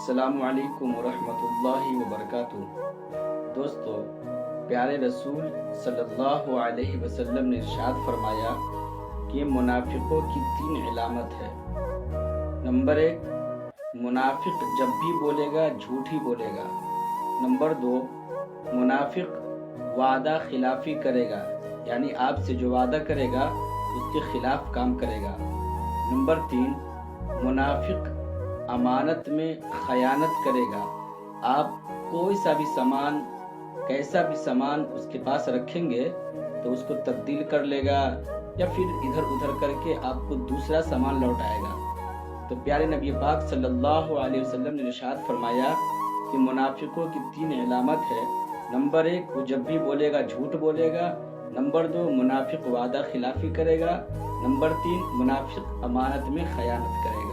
अस्सलामुअलैकुम वरहमतुल्लाहि वबरकातुहू। दोस्तों, प्यारे रसूल सल्लल्लाहु अलैहि वसल्लम ने इरशाद फरमाया कि मुनाफिकों की 3 अलामत है। नंबर 1, मुनाफिक जब भी बोलेगा झूठ ही बोलेगा। नंबर 2, मुनाफिक वादा खिलाफी करेगा, यानी आपसे जो वादा करेगा उसके खिलाफ काम करेगा। नंबर 3, मुनाफिक अमानत में खयानत करेगा। आप कोई सा भी सामान, कैसा भी सामान उसके पास रखेंगे तो उसको तब्दील कर लेगा या फिर इधर उधर करके आपको दूसरा सामान लौटाएगा। तो प्यारे नबी पाक सल्लल्लाहु अलैहि वसल्लम ने इरशाद फरमाया कि मुनाफिकों की 3 अलामत है। नंबर 1, वो जब भी बोलेगा झूठ बोलेगा। नंबर 2, मुनाफिक वादा खिलाफी करेगा। नंबर 3, मुनाफिक अमानत में खयानत करेगा।